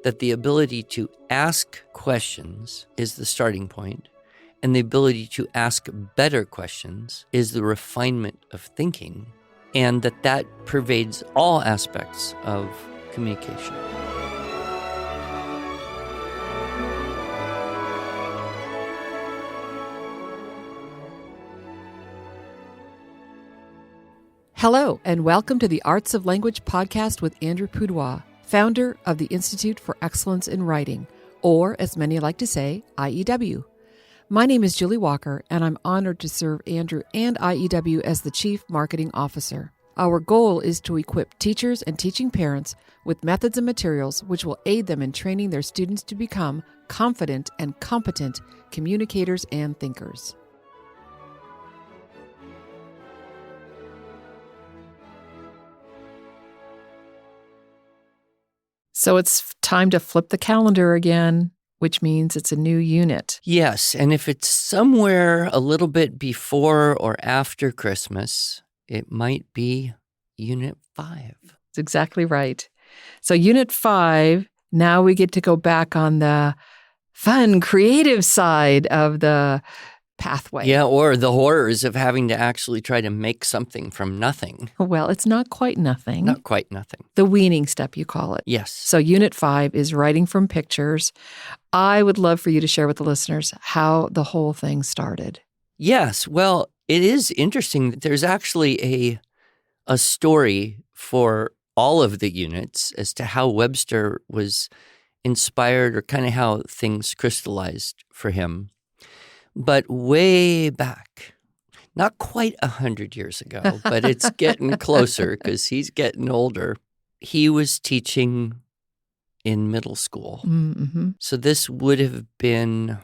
that the ability to ask questions is the starting point, and the ability to ask better questions is the refinement of thinking, and that pervades all aspects of communication. Hello, and welcome to the Arts of Language podcast with Andrew Pudewa, founder of the Institute for Excellence in Writing, or as many like to say, IEW. My name is Julie Walker, and I'm honored to serve Andrew and IEW as the Chief Marketing Officer. Our goal is to equip teachers and teaching parents with methods and materials which will aid them in training their students to become confident and competent communicators and thinkers. So it's time to flip the calendar again, which means it's a new unit. Yes, and if it's somewhere a little bit before or after Christmas, it might be Unit 5. That's exactly right. So Unit 5, now we get to go back on the fun, creative side of the pathway. Yeah, or the horrors of having to actually try to make something from nothing. Well, it's not quite nothing. Not quite nothing. The weaning step, you call it. Yes. So Unit 5 is writing from pictures. I would love for you to share with the listeners how the whole thing started. Yes. Well, it is interesting that there's actually a story for all of the units as to how Webster was inspired or kind of how things crystallized for him. But way back, not quite 100 years ago, but it's getting closer because he's getting older. He was teaching in middle school. Mm-hmm. So this would have been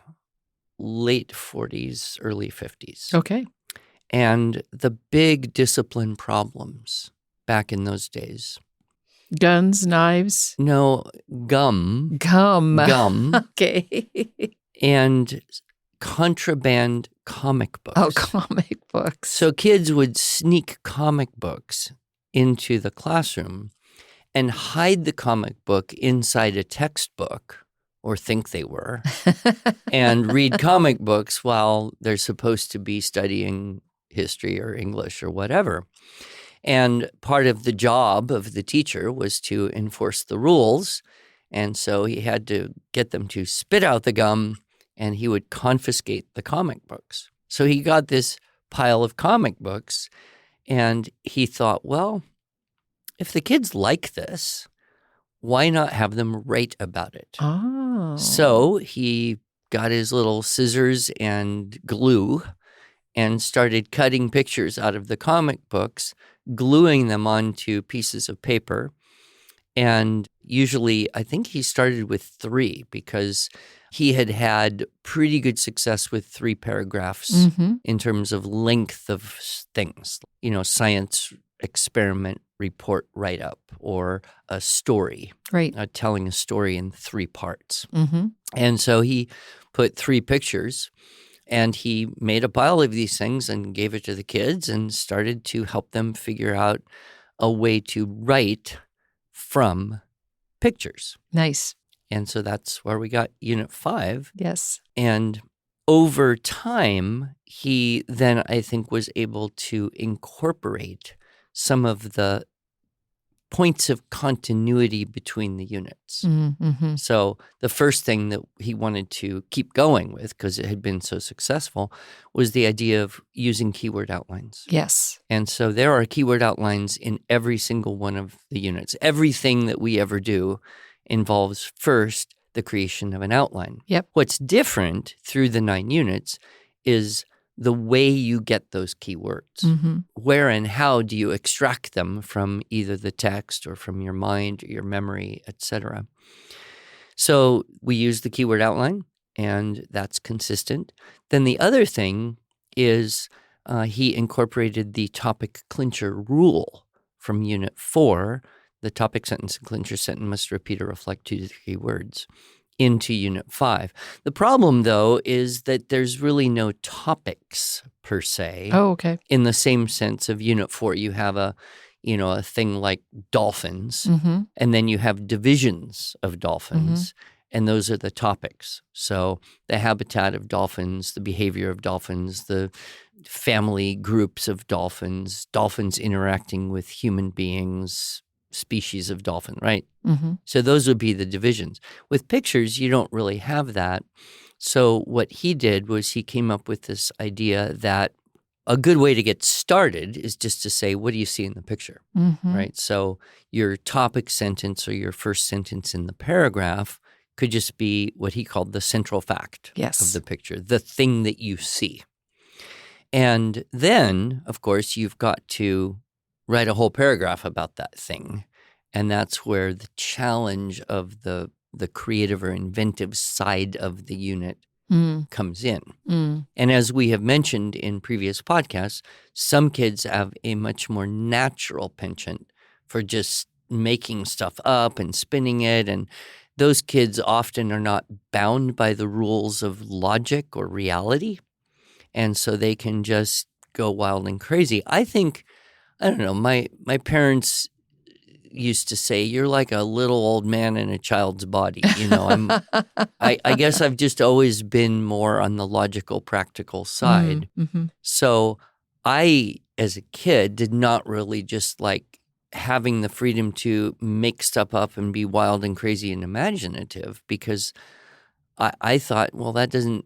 late 40s, early 50s. Okay. And the big discipline problems back in those days. Guns, knives? No, gum. Gum. Okay. And contraband comic books. Oh, comic books. So kids would sneak comic books into the classroom and hide the comic book inside a textbook, or think they were, and read comic books while they're supposed to be studying history or English or whatever. And part of the job of the teacher was to enforce the rules, and so he had to get them to spit out the gum, and he would confiscate the comic books. So he got this pile of comic books, and he thought, well, if the kids like this, why not have them write about it? Oh. So he got his little scissors and glue and started cutting pictures out of the comic books, gluing them onto pieces of paper. And usually, I think he started with 3 because he had pretty good success with 3 paragraphs in terms of length of things, science experiment report write-up or a story, right? Telling a story in 3 parts. Mm-hmm. And so he put 3 pictures and he made a pile of these things and gave it to the kids and started to help them figure out a way to write from pictures. Nice. And so that's where we got Unit 5. Yes. And over time, he then, I think, was able to incorporate some of the points of continuity between the units. Mm-hmm. So the first thing that he wanted to keep going with, because it had been so successful, was the idea of using keyword outlines. Yes. And so there are keyword outlines in every single one of the units. Everything that we ever do involves first the creation of an outline. Yep. What's different through the 9 units is the way you get those keywords. Mm-hmm. Where and how do you extract them from either the text or from your mind or your memory, etc. So we use the keyword outline, and that's consistent. Then the other thing is he incorporated the topic clincher rule from Unit 4. The topic sentence and clincher sentence must repeat or reflect 2 to 3 words into Unit 5. The problem, though, is that there's really no topics per se. Oh, okay. In the same sense of Unit 4, you have a a thing like dolphins, Mm-hmm. and then you have divisions of dolphins, and those are the topics. So the habitat of dolphins, the behavior of dolphins, the family groups of dolphins, dolphins interacting with human beings, species of dolphin, right? Mm-hmm. So those would be the divisions. With pictures, you don't really have that. So what he did was he came up with this idea that a good way to get started is just to say, what do you see in the picture, Mm-hmm. right? So your topic sentence or your first sentence in the paragraph could just be what he called the central fact of the picture, the thing that you see. And then, of course, you've got to write a whole paragraph about that thing. And that's where the challenge of the creative or inventive side of the unit comes in. And as we have mentioned in previous podcasts, some kids have a much more natural penchant for just making stuff up and spinning it. And those kids often are not bound by the rules of logic or reality. And so they can just go wild and crazy. I think, I don't know, my parents used to say, you're like a little old man in a child's body. I guess I've just always been more on the logical, practical side. Mm-hmm. So I, as a kid, did not really just like having the freedom to make stuff up and be wild and crazy and imaginative, because I thought, well, that doesn't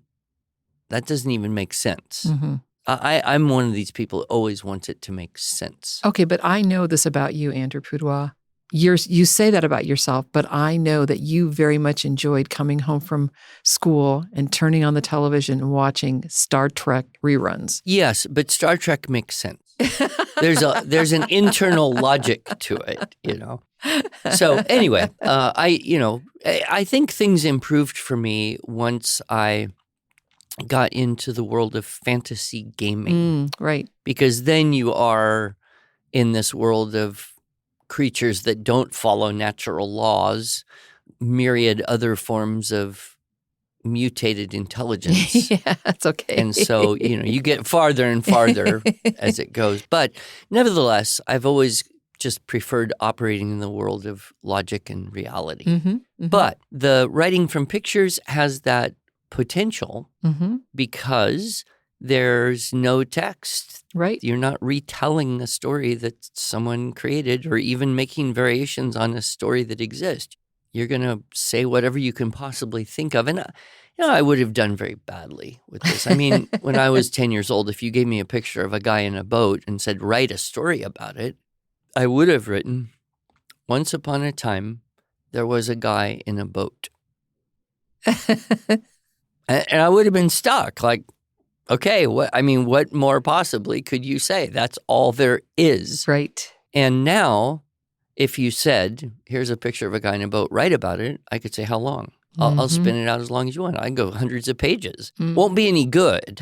even make sense. Mm-hmm. I'm one of these people who always wants it to make sense. Okay, but I know this about you, Andrew Pudewa. You say that about yourself, but I know that you very much enjoyed coming home from school and turning on the television and watching Star Trek reruns. Yes, but Star Trek makes sense. There's an internal logic to it, So anyway, I think things improved for me once I got into the world of fantasy gaming. Right. Because then you are in this world of creatures that don't follow natural laws, myriad other forms of mutated intelligence. Yeah, that's okay. And so, you get farther and farther as it goes. But nevertheless, I've always just preferred operating in the world of logic and reality. Mm-hmm, mm-hmm. But the writing from pictures has that potential because there's no text. Right. You're not retelling a story that someone created or even making variations on a story that exists. You're going to say whatever you can possibly think of. And, I would have done very badly with this. I mean, when I was 10 years old, if you gave me a picture of a guy in a boat and said, write a story about it, I would have written, once upon a time, there was a guy in a boat. And I would have been stuck. Like, okay, what more possibly could you say? That's all there is. Right. And now, if you said, here's a picture of a guy in a boat, write about it, I could say, how long? I'll spin it out as long as you want. I can go hundreds of pages. Won't be any good,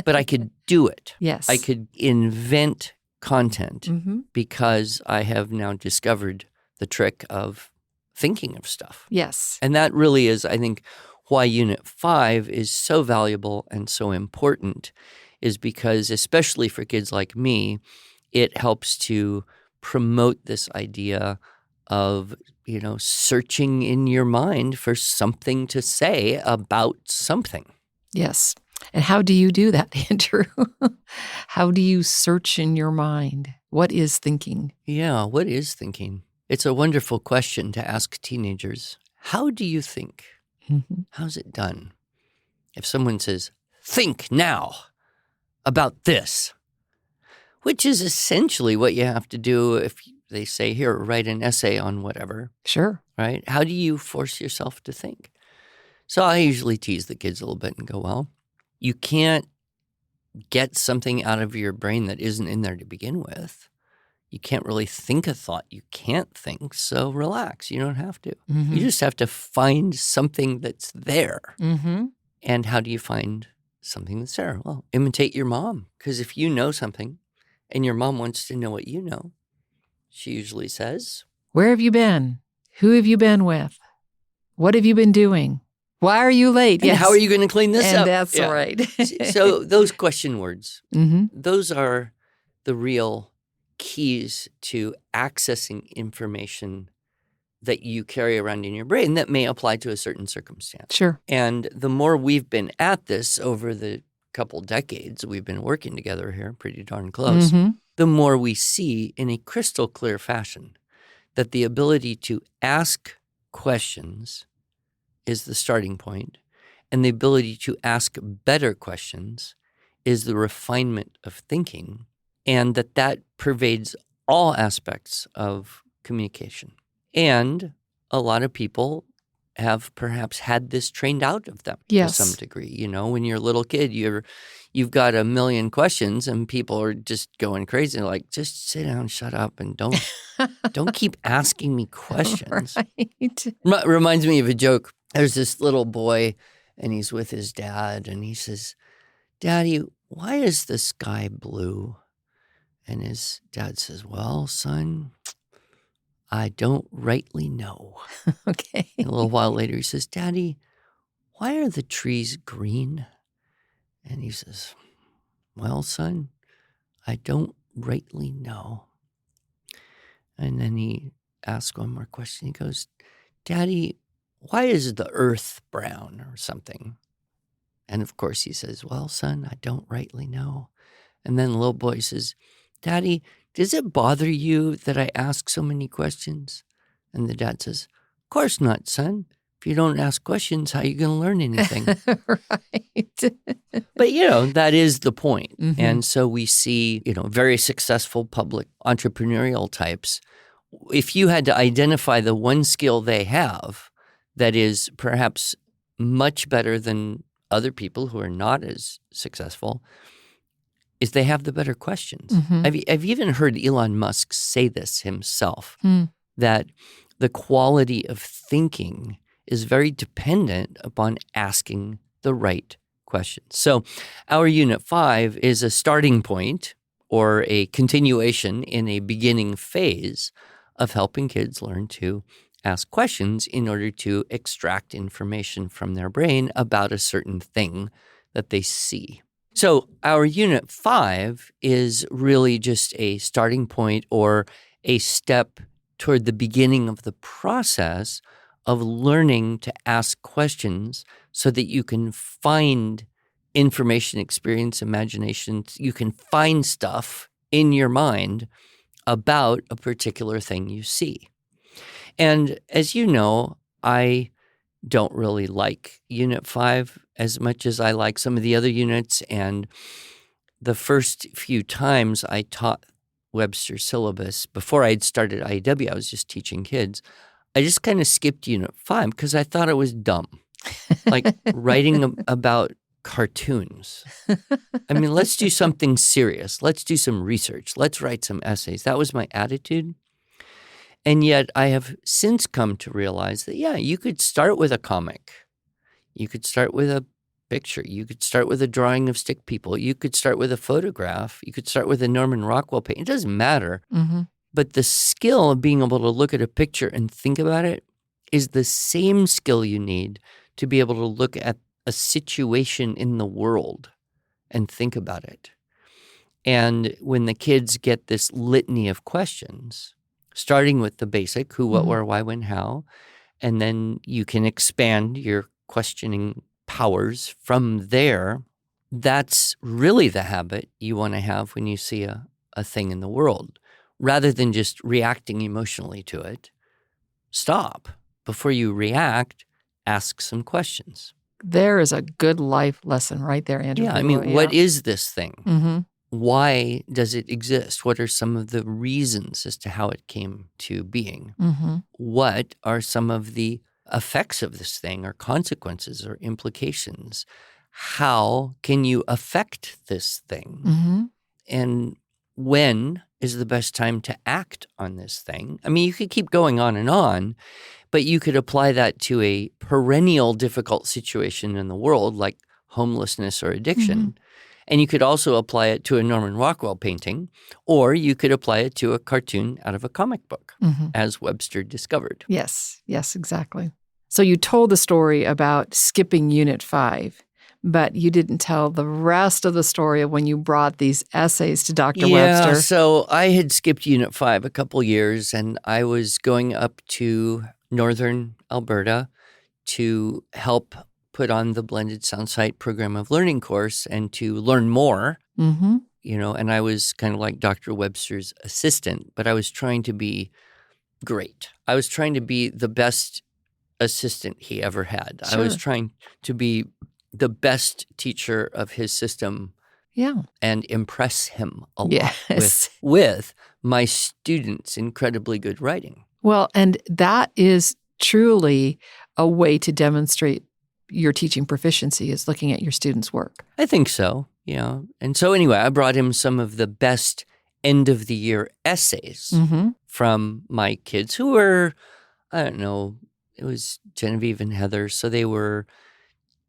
but I could do it. Yes. I could invent content because I have now discovered the trick of thinking of stuff. Yes. And that really is, I think, why Unit 5 is so valuable and so important, is because, especially for kids like me, it helps to promote this idea of, searching in your mind for something to say about something. Yes. And how do you do that, Andrew? How do you search in your mind? What is thinking? Yeah, what is thinking? It's a wonderful question to ask teenagers. How do you think? How's it done? If someone says, think now about this, which is essentially what you have to do if they say, here, write an essay on whatever. Sure. Right? How do you force yourself to think? So I usually tease the kids a little bit and go, well, you can't get something out of your brain that isn't in there to begin with. You can't really think a thought you can't think, so relax. You don't have to. You just have to find something that's there. And how do you find something that's there? Well, imitate your mom. Because if you know something and your mom wants to know what you know, she usually says, where have you been? Who have you been with? What have you been doing? Why are you late? And how are you going to clean this up? And that's right. So those question words, those are the real keys to accessing information that you carry around in your brain that may apply to a certain circumstance. Sure. And the more we've been at this over the couple decades we've been working together here, pretty darn close, the more we see in a crystal clear fashion that the ability to ask questions is the starting point, and the ability to ask better questions is the refinement of thinking, and that pervades all aspects of communication. And a lot of people have perhaps had this trained out of them to some degree. You know, when you're a little kid, you've got a million questions and people are just going crazy. Like, just sit down, shut up, and don't keep asking me questions. Right. Reminds me of a joke. There's this little boy and he's with his dad and he says, "Daddy, why is the sky blue?" And his dad says, "Well, son, I don't rightly know." Okay. And a little while later, he says, "Daddy, why are the trees green?" And he says, "Well, son, I don't rightly know." And then he asks one more question. He goes, "Daddy, why is the earth brown?" or something. And of course, he says, "Well, son, I don't rightly know." And then the little boy says, "Daddy, does it bother you that I ask so many questions?" And the dad says, "Of course not, son. If you don't ask questions, how are you going to learn anything?" Right. But, that is the point. And so we see, very successful public entrepreneurial types. If you had to identify the one skill they have that is perhaps much better than other people who are not as successful, is they have the better questions. I've even heard Elon Musk say this himself, that the quality of thinking is very dependent upon asking the right questions. So our Unit 5 is a starting point or a continuation in a beginning phase of helping kids learn to ask questions in order to extract information from their brain about a certain thing that they see. So our Unit 5 is really just a starting point or a step toward the beginning of the process of learning to ask questions so that you can find information, experience, imagination. You can find stuff in your mind about a particular thing you see. And as you know, I don't really like Unit 5 as much as I like some of the other units. And the first few times I taught Webster syllabus, before I'd started IEW, I was just teaching kids. I just kind of skipped Unit 5 because I thought it was dumb. Like writing about cartoons. I mean, let's do something serious. Let's do some research. Let's write some essays. That was my attitude. And yet I have since come to realize that, you could start with a comic. You could start with a picture. You could start with a drawing of stick people. You could start with a photograph. You could start with a Norman Rockwell painting. It doesn't matter. But the skill of being able to look at a picture and think about it is the same skill you need to be able to look at a situation in the world and think about it. And when the kids get this litany of questions, starting with the basic, who, what, where, why, when, how, and then you can expand your questioning powers from there, that's really the habit you want to have when you see a thing in the world. Rather than just reacting emotionally to it, stop. Before you react, ask some questions. There is a good life lesson right there, Andrew. Yeah, I mean, what is this thing? Why does it exist? What are some of the reasons as to how it came to being? What are some of the effects of this thing or consequences or implications? How can you affect this thing? And when is the best time to act on this thing? I mean, you could keep going on, but you could apply that to a perennial difficult situation in the world like homelessness or addiction. And you could also apply it to a Norman Rockwell painting, or you could apply it to a cartoon out of a comic book, as Webster discovered. Yes, exactly. So you told the story about skipping Unit 5, But you didn't tell the rest of the story of when you brought these essays to Dr. Yeah, Webster. so I had skipped Unit 5 a couple years, and I was going up to northern Alberta to help put on the Blended Soundsite Program of Learning course and to learn more, Mm-hmm. and I was kind of like Dr. Webster's assistant, but I was trying to be great. I was trying to be the best assistant he ever had. Sure. I was trying to be the best teacher of his system Yeah. and impress him a lot Yes. with my students' incredibly good writing. Well, and that is truly a way to demonstrate your teaching proficiency is looking at your students' work. I think so, yeah. And so anyway, I brought him some of the best end-of-the-year essays Mm-hmm. from my kids who were, I don't know, it was Genevieve and Heather, so they were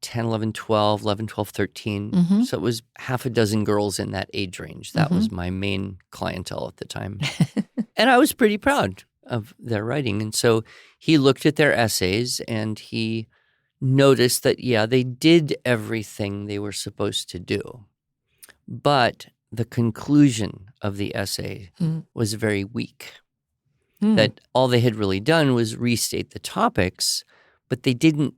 10, 11, 12, 11, 12, 13. Mm-hmm. So it was half a dozen girls in that age range. That was my main clientele at the time. And I was pretty proud of their writing. And so he looked at their essays and he noticed that, yeah, they did everything they were supposed to do. But the conclusion of the essay was very weak. That all they had really done was restate the topics, but they didn't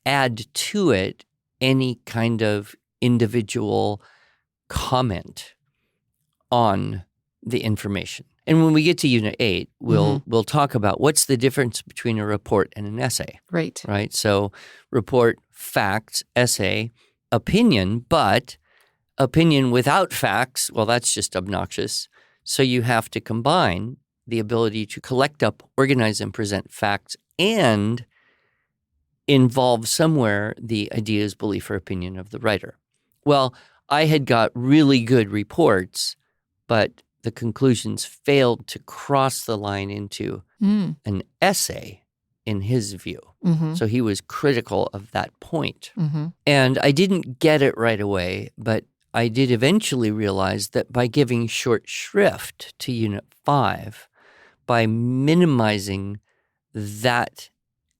add to it any kind of individual comment on the information. And when we get to Unit 8, we'll talk about what's the difference between a report and an essay. Right? So report, facts, essay, opinion, but opinion without facts, well, that's just obnoxious. So you have to combine the ability to collect up, organize, and present facts and involve somewhere the ideas, belief, or opinion of the writer. Well, I had got really good reports, but the conclusions failed to cross the line into an essay in his view. Mm-hmm. So he was critical of that point. Mm-hmm. And I didn't get it right away, but I did eventually realize that by giving short shrift to Unit 5, by minimizing that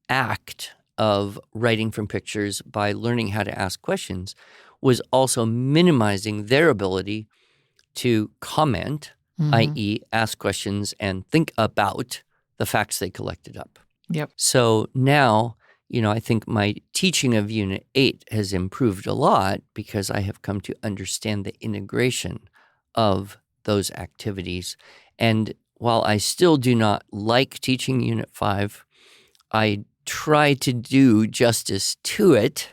act of writing from pictures, by learning how to ask questions, was also minimizing their ability to comment, i.e. ask questions and think about the facts they collected up. Yep. So now, I think my teaching of Unit 8 has improved a lot because I have come to understand the integration of those activities. And while I still do not like teaching Unit 5, I try to do justice to it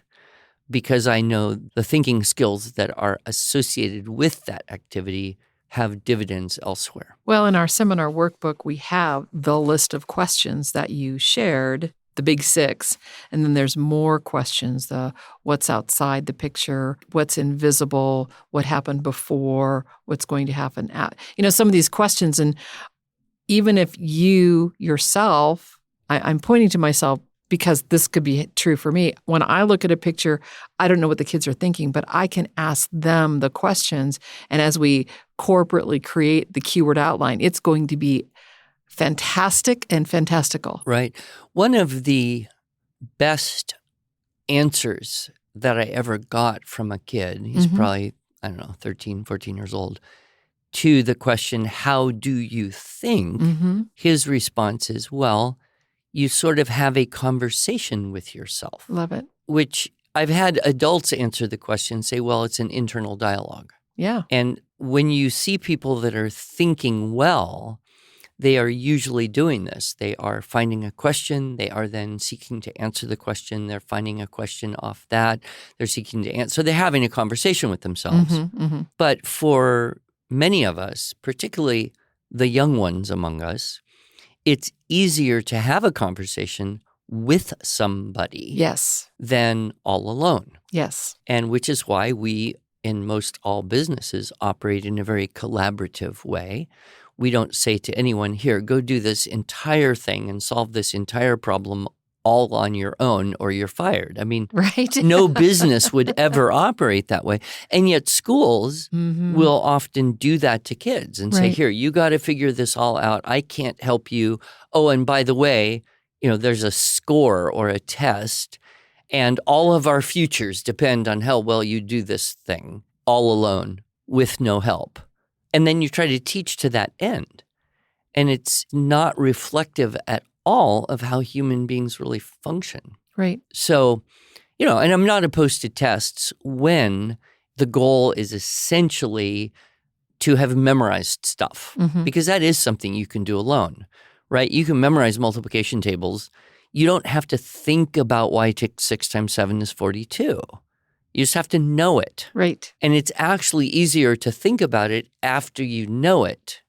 because I know the thinking skills that are associated with that activity have dividends elsewhere. Well, in our seminar workbook, we have the list of questions that you shared, the big 6, and then there's more questions, the what's outside the picture, what's invisible, what happened before, what's going to happen at. Some of these questions, and even if you yourself, I'm pointing to myself because this could be true for me. When I look at a picture, I don't know what the kids are thinking, but I can ask them the questions. And as we corporately create the keyword outline, it's going to be fantastic and fantastical. Right. One of the best answers that I ever got from a kid, he's probably, 13, 14 years old, to the question, how do you think? His response is, well, you sort of have a conversation with yourself. Love it. Which I've had adults answer the question, say, well, it's an internal dialogue. Yeah. And when you see people that are thinking well, they are usually doing this. They are finding a question. They are then seeking to answer the question. They're finding a question off that. They're seeking to answer. So they're having a conversation with themselves. But for many of us, particularly the young ones among us, it's easier to have a conversation with somebody than all alone. Yes. And which is why we, in most all businesses, operate in a very collaborative way. We don't say to anyone, here, go do this entire thing and solve this entire problem all on your own or you're fired. I mean, right? No business would ever operate that way. And yet schools will often do that to kids and say, here, you got to figure this all out. I can't help you. Oh, and by the way, there's a score or a test. And all of our futures depend on how well you do this thing all alone with no help. And then you try to teach to that end. And it's not reflective at all of how human beings really function. Right. So, and I'm not opposed to tests when the goal is essentially to have memorized stuff, because that is something you can do alone, right? You can memorize multiplication tables. You don't have to think about why 6 times 7 is 42. You just have to know it. Right. And it's actually easier to think about it after you know it.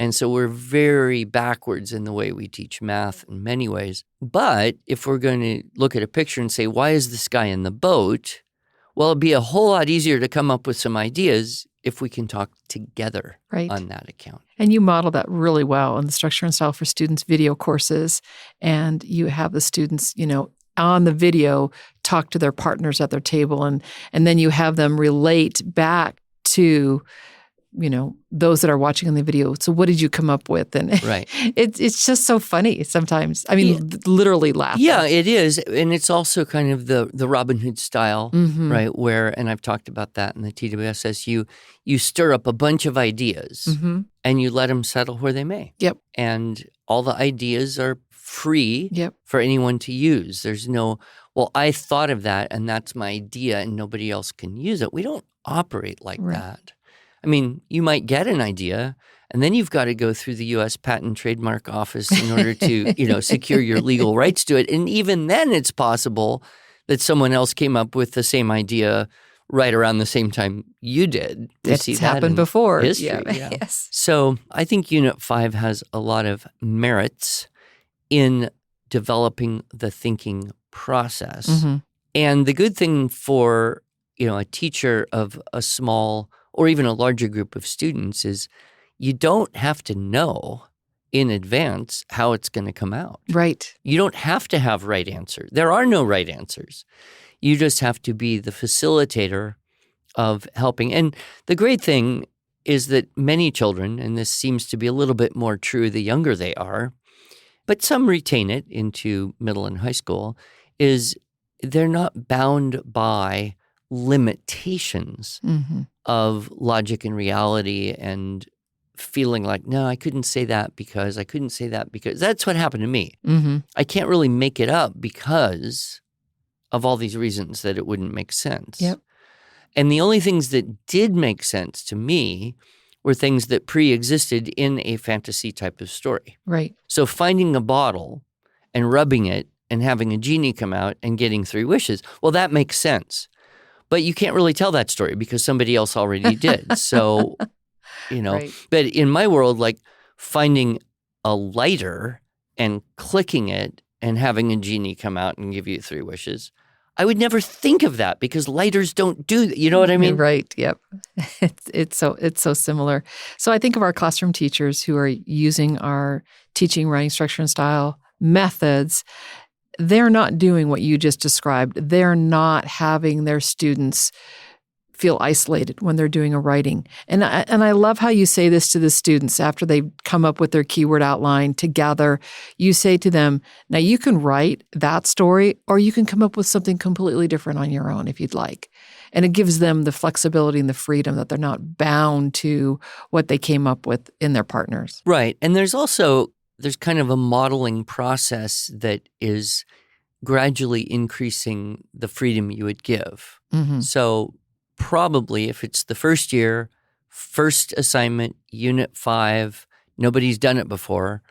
And so we're very backwards in the way we teach math in many ways. But if we're going to look at a picture and say, why is this guy in the boat? Well, it'd be a whole lot easier to come up with some ideas if we can talk together on that account. And you model that really well in the Structure and Style for Students video courses. And you have the students, on the video talk to their partners at their table. And then you have them relate back to those that are watching on the video. So what did you come up with? And it's just so funny sometimes. I mean, literally laughing. Yeah, it is. And it's also kind of the Robin Hood style, right? Where, and I've talked about that in the TWSS, you stir up a bunch of ideas and you let them settle where they may. Yep. And all the ideas are free for anyone to use. There's no, well, I thought of that and that's my idea and nobody else can use it. We don't operate like that. I mean, you might get an idea, and then you've got to go through the U.S. Patent and Trademark Office in order to, secure your legal rights to it. And even then, it's possible that someone else came up with the same idea right around the same time you did. It's happened before. History, yeah. Yes. So I think Unit 5 has a lot of merits in developing the thinking process. And the good thing for, a teacher of a small or even a larger group of students is you don't have to know in advance how it's going to come out. Right. You don't have to have right answers. There are no right answers. You just have to be the facilitator of helping. And the great thing is that many children, and this seems to be a little bit more true the younger they are, but some retain it into middle and high school, is they're not bound by limitations of logic and reality and feeling like, no, I couldn't say that because that's what happened to me. I can't really make it up because of all these reasons that it wouldn't make sense. Yep. And the only things that did make sense to me were things that pre-existed in a fantasy type of story. Right. So finding a bottle and rubbing it and having a genie come out and getting 3 wishes, well, that makes sense. But you can't really tell that story because somebody else already did. So, But in my world, like finding a lighter and clicking it and having a genie come out and give you 3 wishes, I would never think of that because lighters don't do that. You know what I mean? Right. Yep. It's so similar. So I think of our classroom teachers who are using our teaching, writing, structure, and style methods. They're not doing what you just described. They're not having their students feel isolated when they're doing a writing. And I love how you say this to the students after they come up with their keyword outline together. You say to them, now you can write that story or you can come up with something completely different on your own if you'd like. And it gives them the flexibility and the freedom that they're not bound to what they came up with in their partners. Right. And there's kind of a modeling process that is gradually increasing the freedom you would give. So probably if it's the first year, first assignment, Unit 5, nobody's done it before,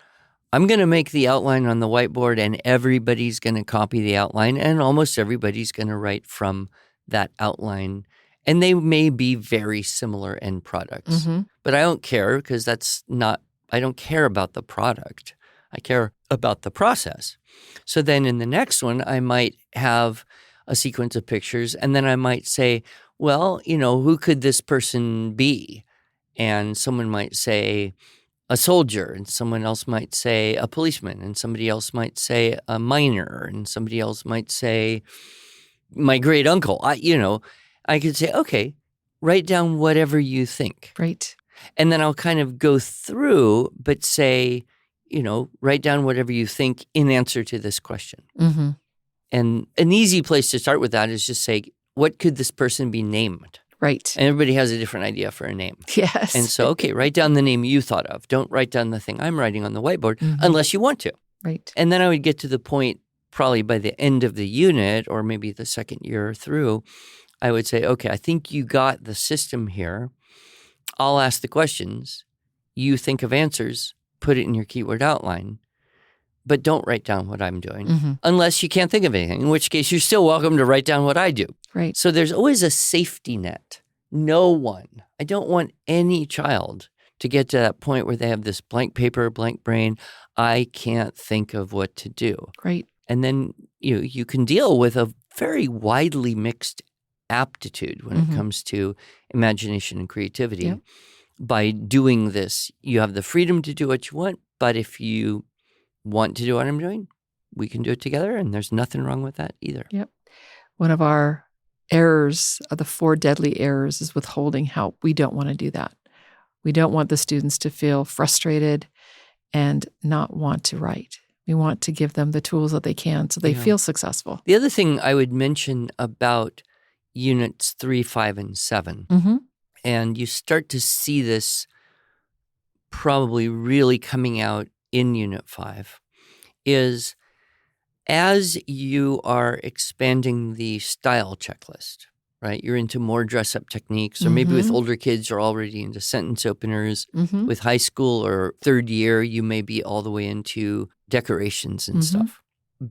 I'm going to make the outline on the whiteboard and everybody's going to copy the outline and almost everybody's going to write from that outline. And they may be very similar end products. But I don't care because I don't care about the product. I care about the process. So then in the next one, I might have a sequence of pictures and then I might say, well, who could this person be? And someone might say a soldier and someone else might say a policeman and somebody else might say a miner and somebody else might say my great uncle. I could say, okay, write down whatever you think. Right. And then I'll kind of go through, but say, write down whatever you think in answer to this question. And an easy place to start with that is just say, what could this person be named? Right. And everybody has a different idea for a name. Yes. And so, okay, write down the name you thought of. Don't write down the thing I'm writing on the whiteboard unless you want to. Right. And then I would get to the point probably by the end of the unit or maybe the second year through, I would say, okay, I think you got the system here. I'll ask the questions. You think of answers, put it in your keyword outline, but don't write down what I'm doing unless you can't think of anything, in which case you're still welcome to write down what I do. Right. So there's always a safety net. I don't want any child to get to that point where they have this blank paper, blank brain. I can't think of what to do. Right. And then you can deal with a very widely mixed aptitude when it comes to imagination and creativity. Yeah. By doing this, you have the freedom to do what you want, but if you want to do what I'm doing, we can do it together, and there's nothing wrong with that either. Yep. One of our errors, the 4 deadly errors, is withholding help. We don't want to do that. We don't want the students to feel frustrated and not want to write. We want to give them the tools that they can so they feel successful. The other thing I would mention about Units 3, 5, and 7, and you start to see this probably really coming out in Unit 5, is as you are expanding the style checklist, right? You're into more dress-up techniques, or maybe with older kids, you're already into sentence openers. With high school or third year, you may be all the way into decorations and stuff.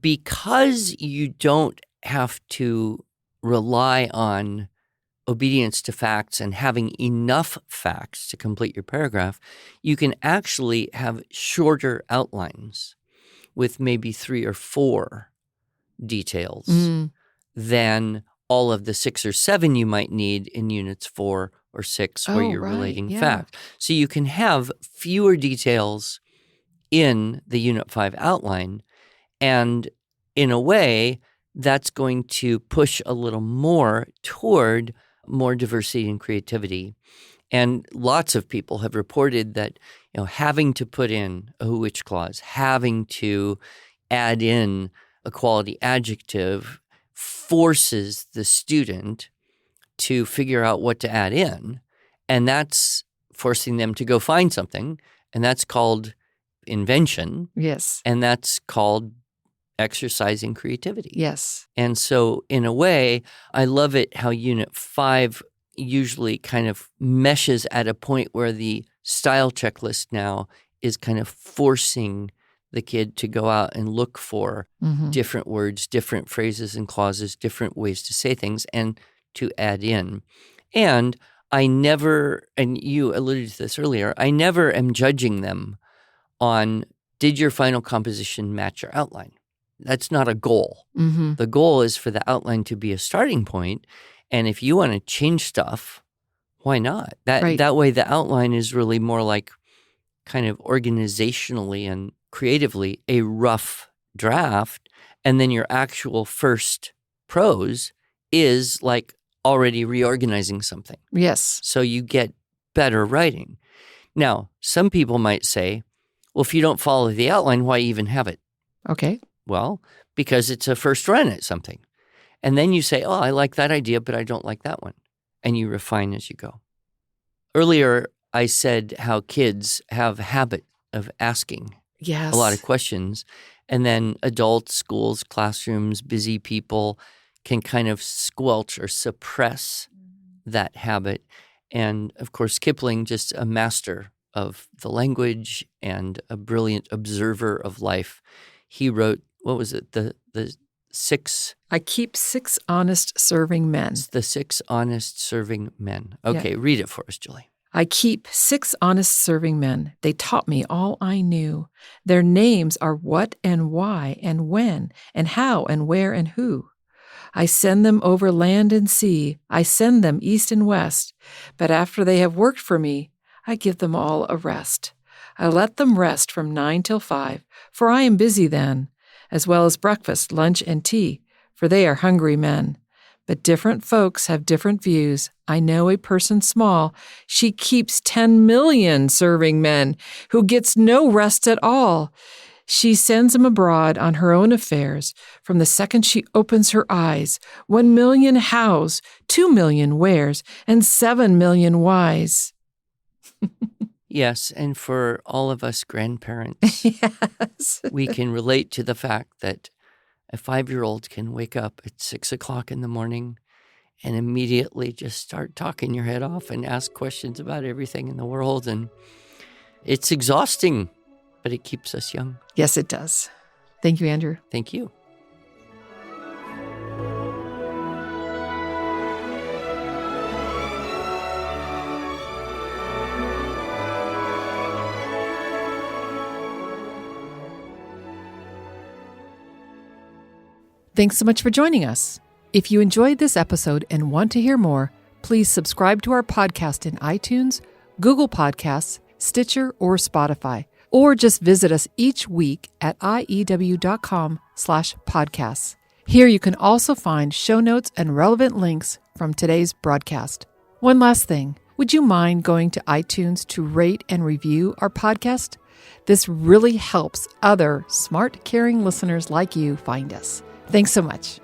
Because you don't have to rely on obedience to facts and having enough facts to complete your paragraph, you can actually have shorter outlines with maybe 3 or 4 details than all of the 6 or 7 you might need in Units 4 or 6 where you're relating facts. So you can have fewer details in the Unit 5 outline, and in a way, that's going to push a little more toward more diversity and creativity. And lots of people have reported that, having to put in a who which clause, having to add in a quality adjective forces the student to figure out what to add in. And that's forcing them to go find something. And that's called invention. Yes. And that's called exercising creativity. Yes. And so in a way, I love it how Unit 5 usually kind of meshes at a point where the style checklist now is kind of forcing the kid to go out and look for different words, different phrases and clauses, different ways to say things, and to add in. And I never, and you alluded to this earlier, I never am judging them on, did your final composition match your outline? That's not a goal. The goal is for the outline to be a starting point. And if you want to change stuff, why not? That way the outline is really more like kind of organizationally and creatively a rough draft. And then your actual first prose is like already reorganizing something. Yes. So you get better writing. Now, some people might say, well, if you don't follow the outline, why even have it? Okay. Well, because it's a first run at something. And then you say, oh, I like that idea, but I don't like that one. And you refine as you go. Earlier, I said how kids have a habit of asking a lot of questions. And then adults, schools, classrooms, busy people can kind of squelch or suppress that habit. And of course, Kipling, just a master of the language and a brilliant observer of life. He wrote, what was it? The 6... I keep 6 honest serving men. The 6 honest serving men. Okay, read it for us, Julie. I keep 6 honest serving men. They taught me all I knew. Their names are what and why and when and how and where and who. I send them over land and sea. I send them east and west. But after they have worked for me, I give them all a rest. I let them rest from 9 till 5, for I am busy then, as well as breakfast, lunch, and tea, for they are hungry men. But different folks have different views. I know a person small. She keeps 10 million serving men who gets no rest at all. She sends him abroad on her own affairs. From the second she opens her eyes, 1 million hows, 2 million wheres, and 7 million whys. Yes, and for all of us grandparents, Yes. we can relate to the fact that a 5-year-old can wake up at 6 o'clock in the morning and immediately just start talking your head off and ask questions about everything in the world. And it's exhausting, but it keeps us young. Yes, it does. Thank you, Andrew. Thank you. Thanks so much for joining us. If you enjoyed this episode and want to hear more, please subscribe to our podcast in iTunes, Google Podcasts, Stitcher, or Spotify, or just visit us each week at iew.com/podcasts. Here you can also find show notes and relevant links from today's broadcast. One last thing, would you mind going to iTunes to rate and review our podcast? This really helps other smart, caring listeners like you find us. Thanks so much.